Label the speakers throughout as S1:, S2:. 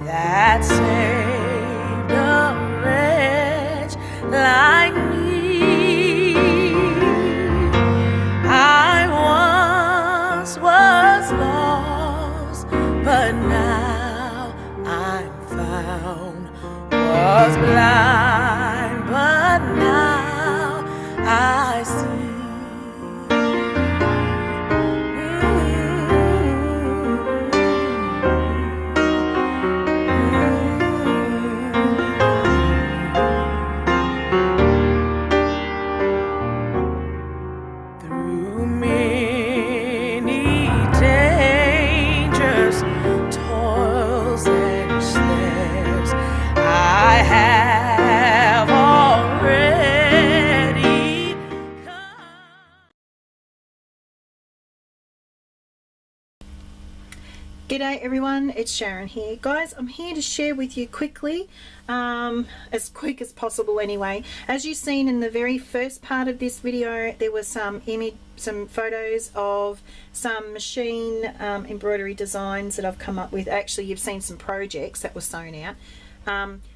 S1: that saved a wretch like me. I once was lost, but now I'm found. Was blind, but now I see. Through many dangers, toils and snares, I have already come.
S2: G'day everyone, it's Sharon here. Guys, I'm here to share with you quickly, as quick as possible anyway. As you've seen in the very first part of this video, there was some photos of some machine embroidery designs that I've come up with. Actually, you've seen some projects that were sewn out.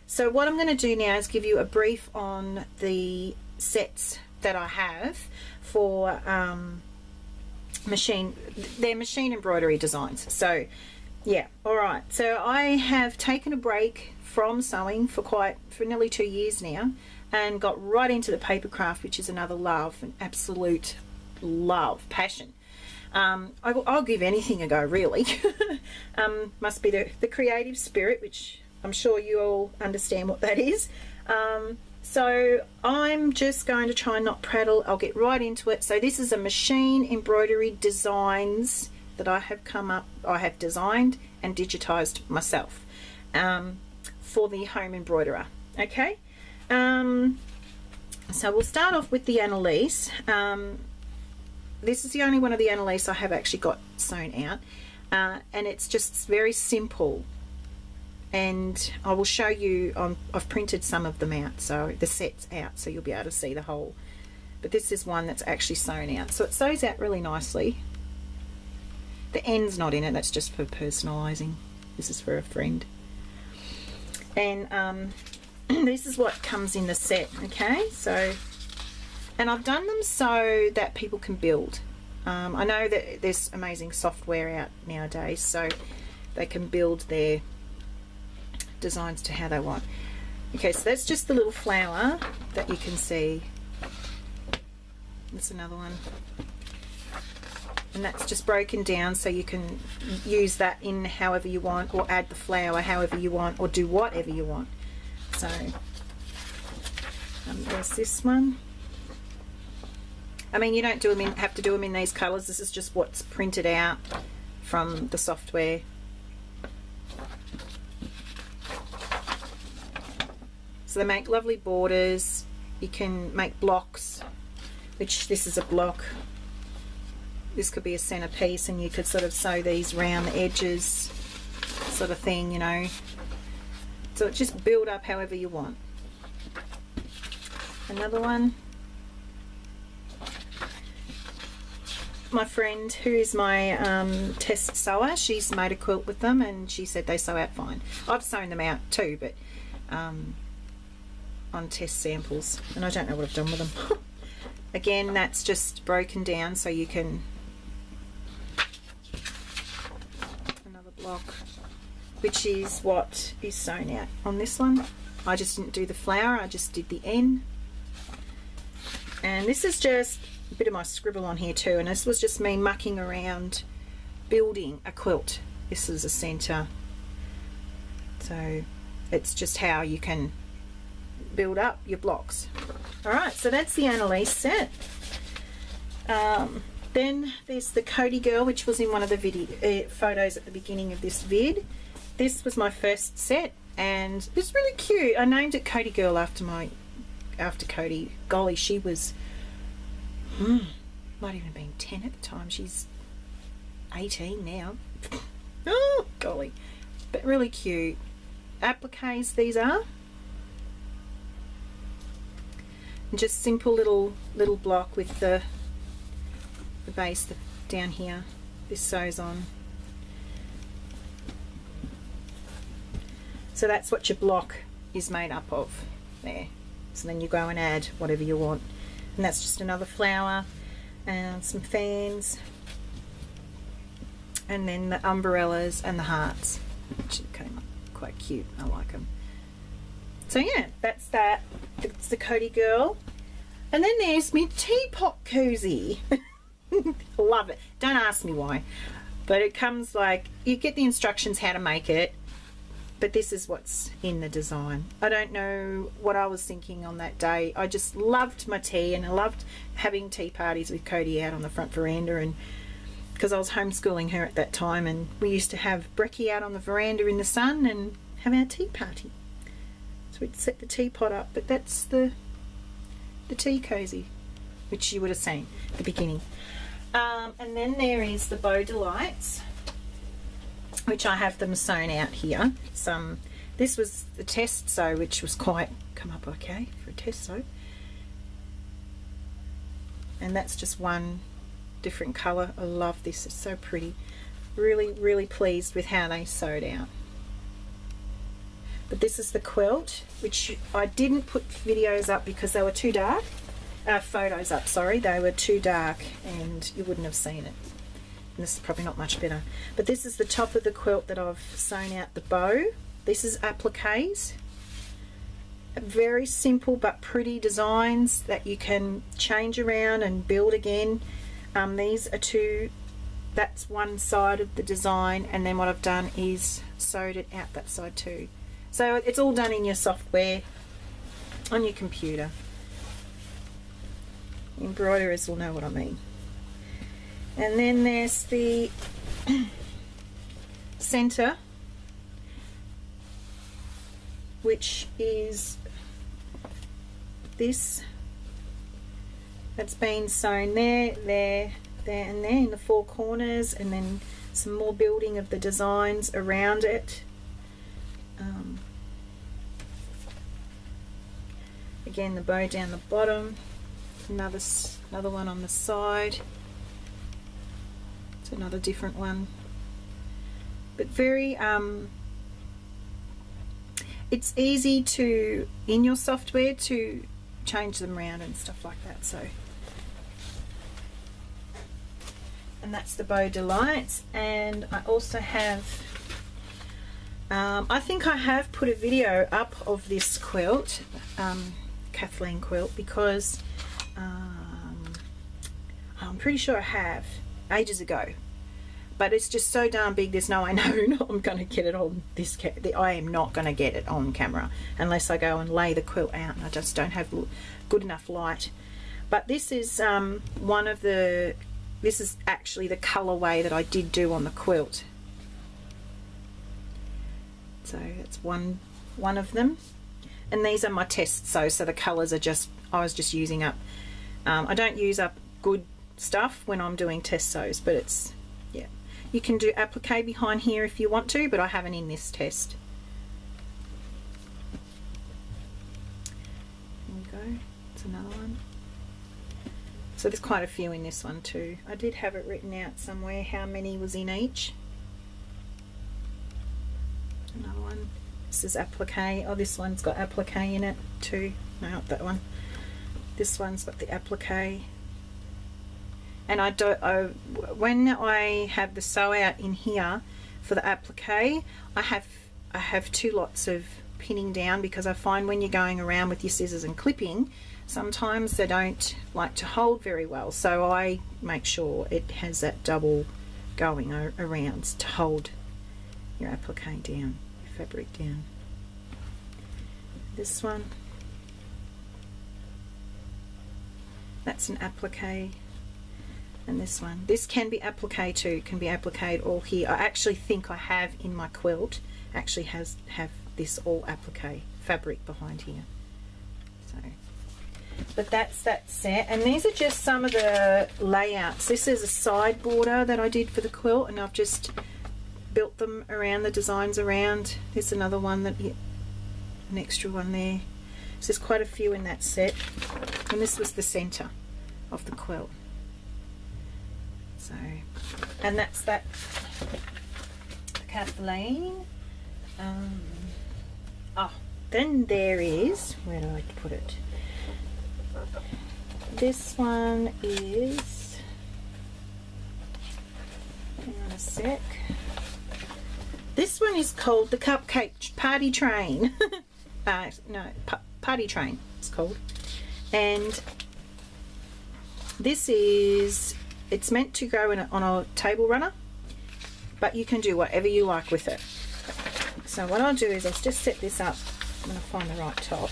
S2: So what I'm going to do now is give you a brief on the sets that I have for machine embroidery designs. So yeah, all right, so I have taken a break from sewing for nearly 2 years now, and got right into the paper craft, which is another love, an absolute love, passion. I'll give anything a go, really. Must be the creative spirit, which I'm sure you all understand what that is. So I'm just going to try and not prattle. I'll get right into it. So this is a machine embroidery designs that I have designed and digitized myself for the home embroiderer. Okay, so we'll start off with the Annalise. This is the only one of the Annalise I have actually got sewn out, and it's just very simple. And I will show you, I've printed some of them out, so the set's out, so you'll be able to see the whole. But this is one that's actually sewn out, so it sews out really nicely. The end's not in it, that's just for personalising. This is for a friend. And this is what comes in the set, okay? So, and I've done them so that people can build. I know that there's amazing software out nowadays, so they can build their designs to how they want. Okay, so that's just the little flower that you can see. That's another one, and that's just broken down so you can use that in however you want, or add the flower however you want, or do whatever you want. So there's this one. I mean, you don't have to do them in these colours. This is just what's printed out from the software. So they make lovely borders. You can make blocks, which this is a block. This could be a centerpiece, and you could sort of sew these round the edges, sort of thing, you know. So it just build up however you want. Another one. My friend, who's my test sewer, she's made a quilt with them, and she said they sew out fine. I've sewn them out too, but on test samples, and I don't know what I've done with them. Again, that's just broken down so you can. Another block, which is what is sewn out on this one. I just didn't do the flower, I just did the N. And this is just a bit of my scribble on here too, and this was just me mucking around building a quilt. This is a center, so it's just how you can build up your blocks. Alright, so that's the Annalise set. Then there's the Cody girl, which was in one of the video photos at the beginning of this vid. This was my first set, and it's really cute. I named it Cody girl after Cody. Golly, she was might even have been 10 at the time. She's 18 now. Oh golly, but really cute. Appliques these are. Just simple little block with the base down here. This sews on. So that's what your block is made up of there. So then you go and add whatever you want. And that's just another flower and some fans. And then the umbrellas and the hearts, which came up quite cute. I like them. So yeah, that's that. It's the Cody girl. And then there's me teapot cozy. Love it. Don't ask me why. But it comes like, you get the instructions how to make it, but this is what's in the design. I don't know what I was thinking on that day. I just loved my tea, and I loved having tea parties with Cody out on the front veranda, and because I was homeschooling her at that time, and we used to have brekkie out on the veranda in the sun and have our tea party. So we'd set the teapot up, but that's the tea cozy, which you would have seen at the beginning. And then there is the Bow Delights, which I have them sewn out here. This was the test sew, which was quite come up okay for a test sew. And that's just one different colour. I love this, it's so pretty. Really, really pleased with how they sewed out. But this is the quilt, which I didn't put videos up because they were too dark. Photos up, sorry, they were too dark and you wouldn't have seen it. And this is probably not much better. But this is the top of the quilt that I've sewn out the bow. This is appliques. Very simple but pretty designs that you can change around and build again. These are two, that's one side of the design, and then what I've done is sewed it out that side too. So it's all done in your software on your computer. Embroiderers will know what I mean. And then there's the center, which is this. That's been sewn there, there, there and there in the four corners, and then some more building of the designs around it. Again, the bow down the bottom, another one on the side. It's another different one, but very it's easy to, in your software, to change them around and stuff like that. So, and that's the Bow Delights. And I also have I think I have put a video up of this quilt, Kathleen quilt, because I'm pretty sure I have ages ago, but it's just so darn big there's no way I'm going to get it on this I am not going to get it on camera unless I go and lay the quilt out, and I just don't have good enough light. But this is one of the, this is actually the colorway that I did do on the quilt. So that's one of them, and these are my test sews, so the colors are just, I was just using up, I don't use up good stuff when I'm doing test sews, but it's, yeah, you can do applique behind here if you want to, but I haven't in this test. There we go, it's another one. So there's quite a few in this one too. I did have it written out somewhere how many was in each. Another one. This is applique. Oh, this one's got applique in it too. No, not that one. This one's got the applique. And when I have the sew out in here for the applique, I have two lots of pinning down, because I find when you're going around with your scissors and clipping, sometimes they don't like to hold very well. So I make sure it has that double going around to hold your applique down, your fabric down. This one, that's an applique. And this one, this can be applique too, can be appliqued all here. I actually think I have in my quilt, actually have this all applique fabric behind here. So, but that's that set, and these are just some of the layouts. This is a side border that I did for the quilt, and I've just built them around the designs around. There's another one, that an extra one there. So there's quite a few in that set, and this was the center of the quilt. So, and that's that Kathleen. And then, Oh, then there is, where do I put it? This one is, hang on a sec. This one is called the Cupcake Party Train. Party Train it's called. And this is, it's meant to go on a table runner, but you can do whatever you like with it. So what I'll do is I'll just set this up. I'm going to find the right top.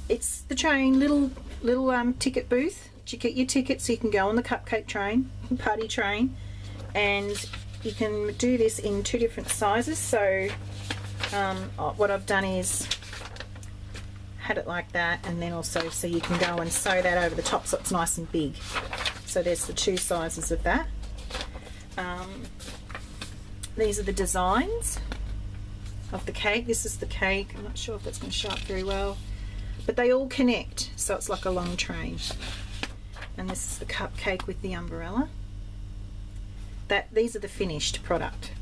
S2: It's the train, little ticket booth. You get your ticket so you can go on the cupcake train, party train, and you can do this in 2 different sizes. So what I've done is had it like that, and then also so you can go and sew that over the top so it's nice and big. So there's the 2 sizes of that. These are the designs of the cake. This is the cake. I'm not sure if that's going to show up very well, but they all connect, so it's like a long train. And this is the cupcake with the umbrella. These are the finished product.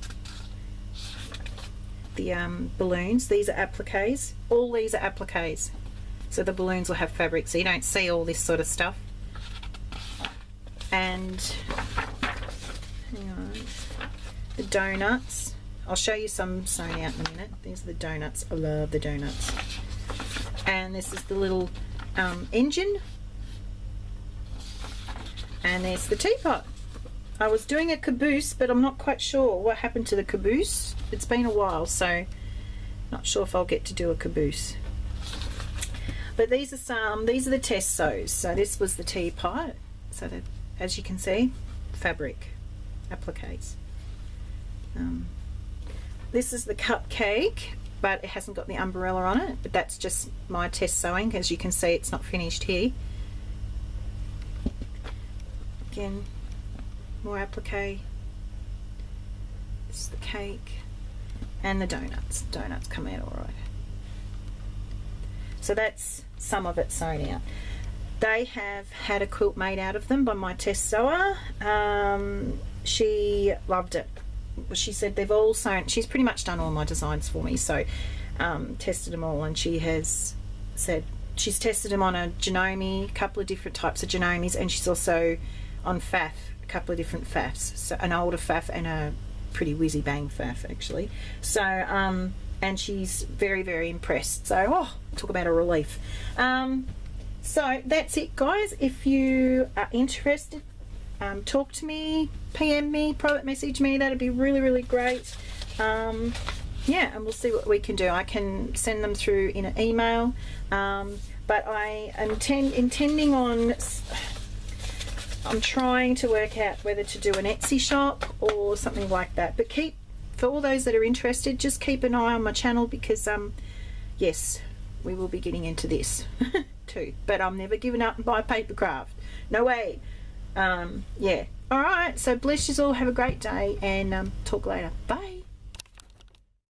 S2: The balloons, these are appliques. All these are appliques. So the balloons will have fabric, so you don't see all this sort of stuff. And hang on, the donuts. I'll show you some sewn out in a minute. These are the donuts. I love the donuts. And this is the little engine. And there's the teapot. I was doing a caboose, but I'm not quite sure what happened to the caboose. It's been a while, so not sure if I'll get to do a caboose. But these are the test sews. So this was the teapot. So that, as you can see, fabric appliques. This is the cupcake, but it hasn't got the umbrella on it. But that's just my test sewing. As you can see, it's not finished here. Again, more applique. This is the cake and the donuts. Donuts come out all right. So that's some of it sewn out. They have had a quilt made out of them by my test sewer. She loved it. She said they've all sewn. She's pretty much done all my designs for me, so tested them all, and she has said she's tested them on a Janome, a couple of different types of Janomes, and she's also on faff, a couple of different faffs, so an older faff and a pretty whizzy bang faff actually. So and she's very, very impressed. So talk about a relief. So that's it, guys. If you are interested, talk to me, PM me, private message me. That'd be really, really great. Yeah, and we'll see what we can do. I can send them through in an email, but I am intending on, I'm trying to work out whether to do an Etsy shop or something like that. But for all those that are interested, just keep an eye on my channel, because yes, we will be getting into this too. But I'm never giving up by paper craft. No way. Yeah. All right. So bless you all. Have a great day, and talk later. Bye.